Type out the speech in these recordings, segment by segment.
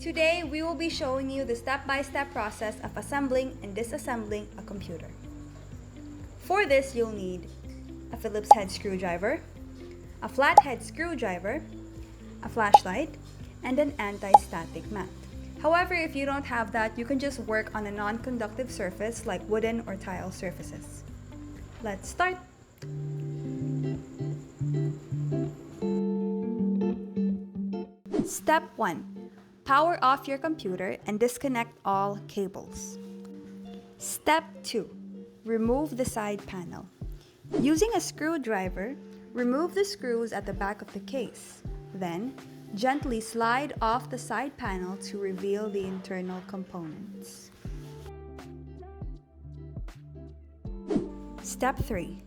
Today, we will be showing you the step-by-step process of assembling and disassembling a computer. For this, you'll need a Phillips head screwdriver, a flathead screwdriver, a flashlight, and an anti-static mat. However, if you don't have that, you can just work on a non-conductive surface like wooden or tile surfaces. Let's start! Step 1. Power off your computer and disconnect all cables. Step 2. Remove the side panel. Using a screwdriver, remove the screws at the back of the case. Then, gently slide off the side panel to reveal the internal components. Step 3.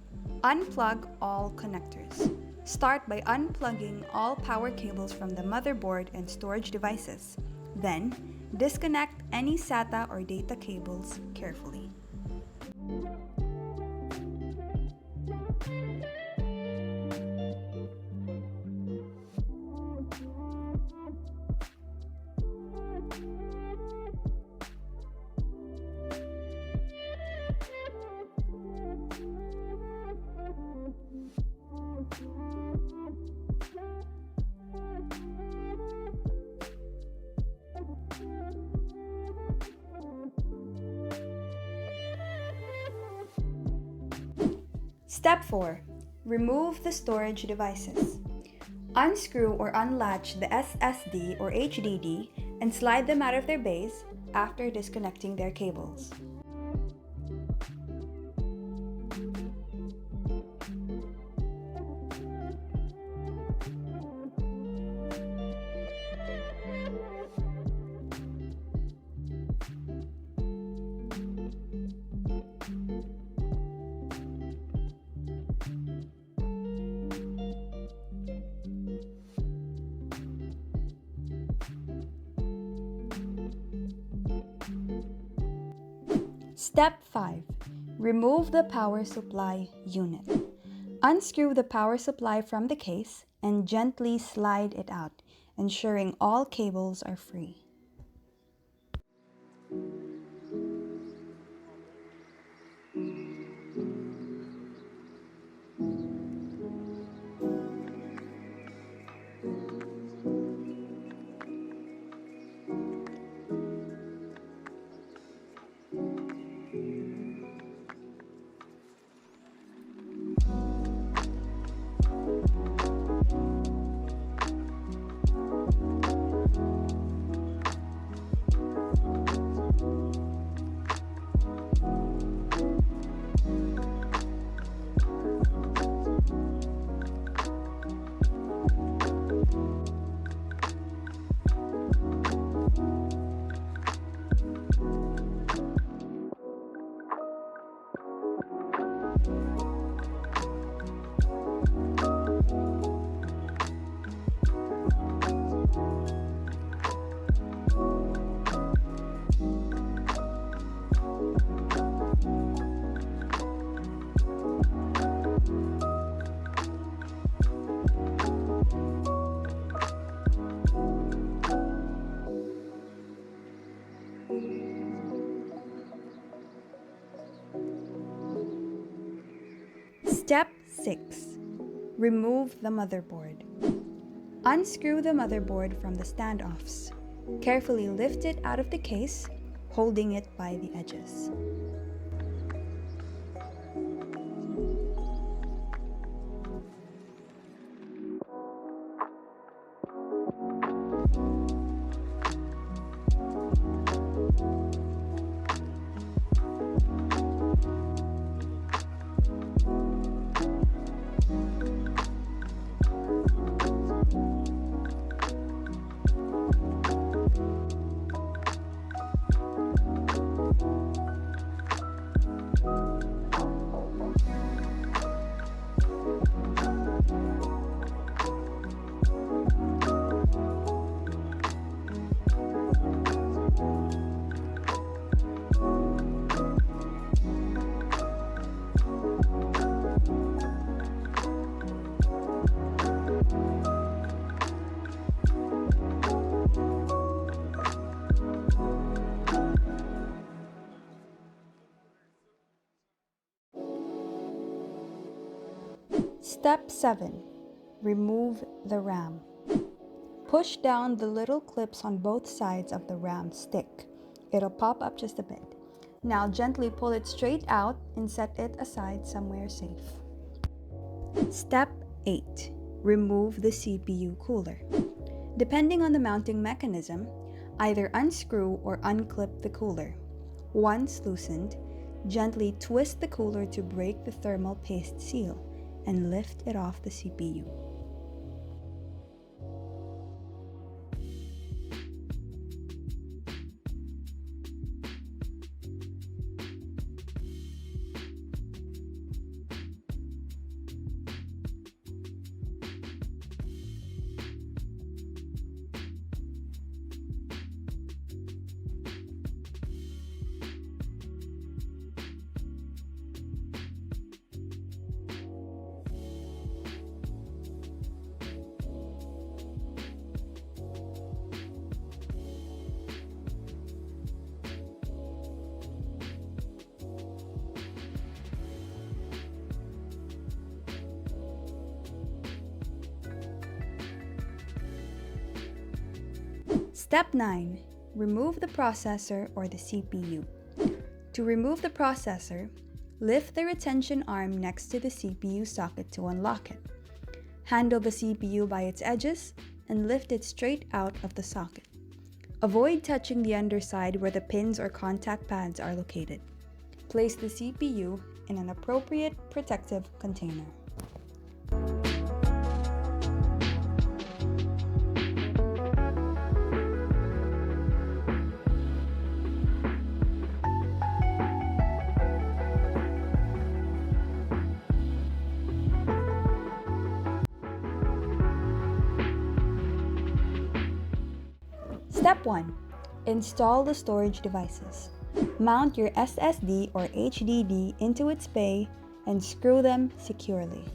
Unplug all connectors. Start by unplugging all power cables from the motherboard and storage devices. Then, disconnect any SATA or data cables carefully. Step 4. Remove the storage devices. Unscrew or unlatch the SSD or HDD and slide them out of their base after disconnecting their cables. Step 5. Remove the power supply unit. Unscrew the power supply from the case and gently slide it out, ensuring all cables are free. Step 6. Remove the motherboard. Unscrew the motherboard from the standoffs. Carefully lift it out of the case, holding it by the edges. Step 7. Remove the RAM. Push down the little clips on both sides of the RAM stick. It'll pop up just a bit. Now gently pull it straight out and set it aside somewhere safe. Step 8. Remove the CPU cooler. Depending on the mounting mechanism, either unscrew or unclip the cooler. Once loosened, gently twist the cooler to break the thermal paste seal and lift it off the CPU. Step 9. Remove the processor or the CPU. To remove the processor, lift the retention arm next to the CPU socket to unlock it. Handle the CPU by its edges and lift it straight out of the socket. Avoid touching the underside where the pins or contact pads are located. Place the CPU in an appropriate protective container. Step 1. Install the storage devices. Mount your SSD or HDD into its bay and screw them securely.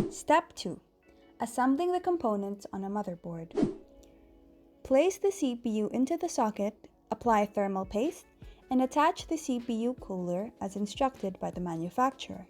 Step 2. Assembling the components on a motherboard. Place the CPU into the socket, apply thermal paste, and attach the CPU cooler as instructed by the manufacturer.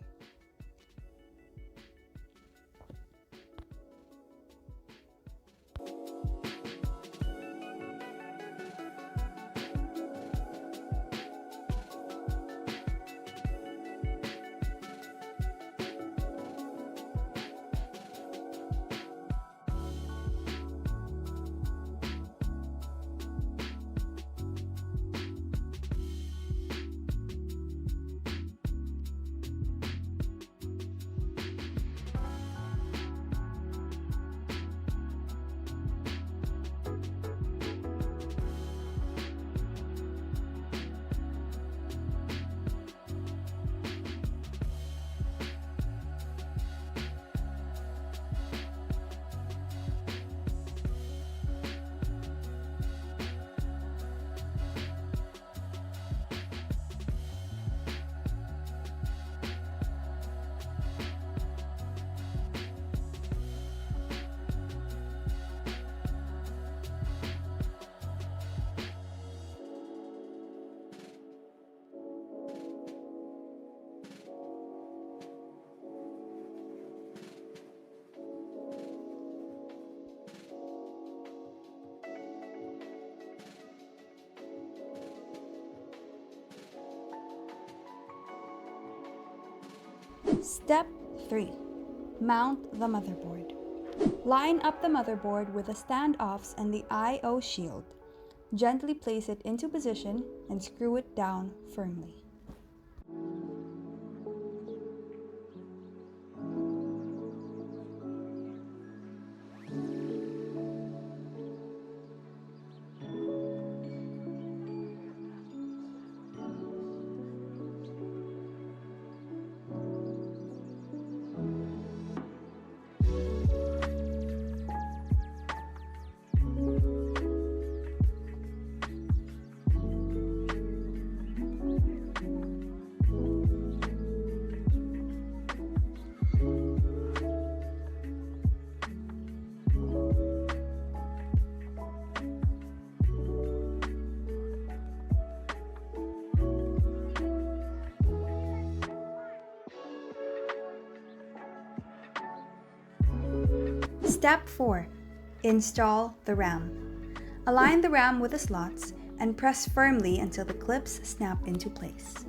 Step 3. Mount the motherboard. Line up the motherboard with the standoffs and the I/O shield. Gently place it into position and screw it down firmly. Step 4. Install the RAM. Align the RAM with the slots and press firmly until the clips snap into place.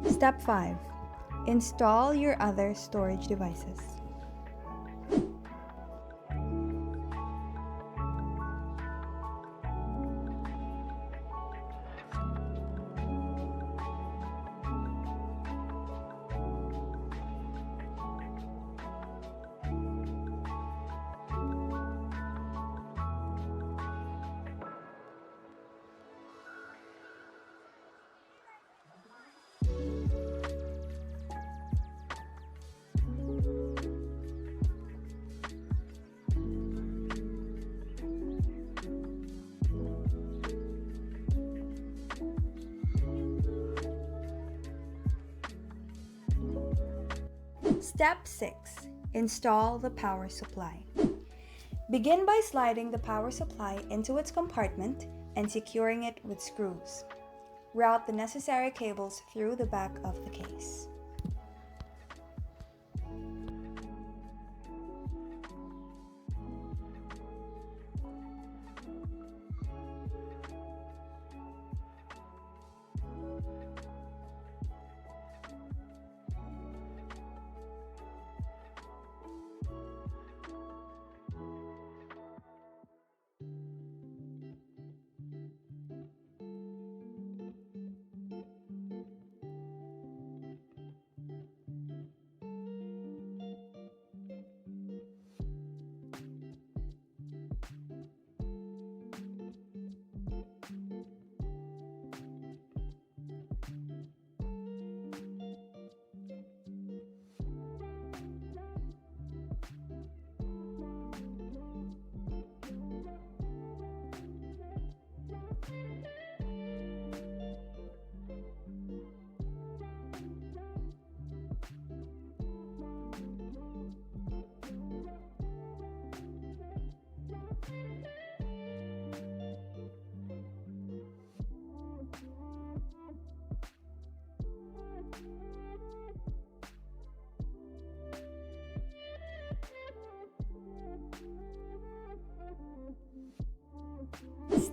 Step 5. Install your other storage devices. Step 6. Install the power supply. Begin by sliding the power supply into its compartment and securing it with screws. Route the necessary cables through the back of the case.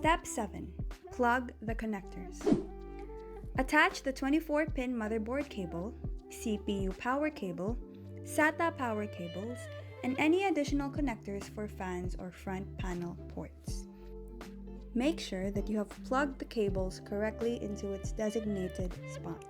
Step 7. Plug the connectors. Attach the 24-pin motherboard cable, CPU power cable, SATA power cables, and any additional connectors for fans or front panel ports. Make sure that you have plugged the cables correctly into its designated spot.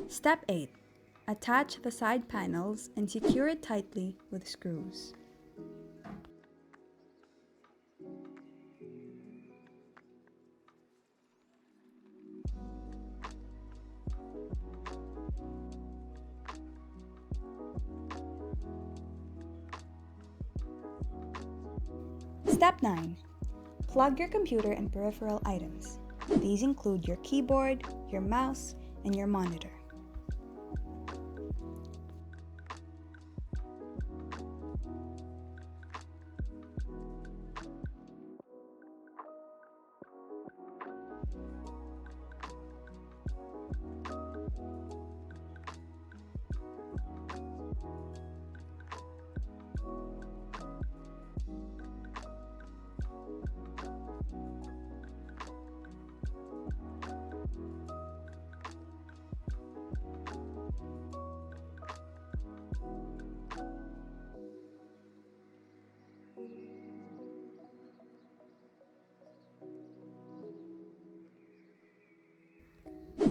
Step 8. Attach the side panels and secure it tightly with screws. Step 9. Plug your computer and peripheral items. These include your keyboard, your mouse, and your monitor.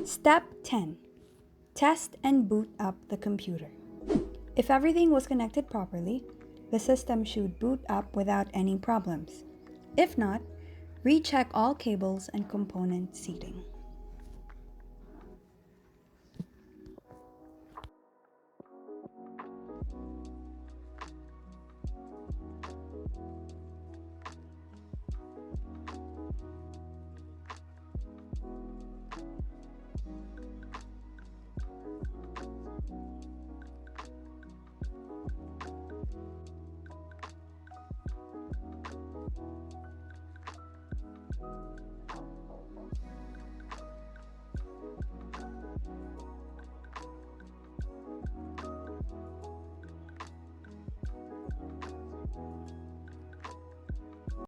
Step 10. Test and boot up the computer. If everything was connected properly, the system should boot up without any problems. If not, recheck all cables and component seating.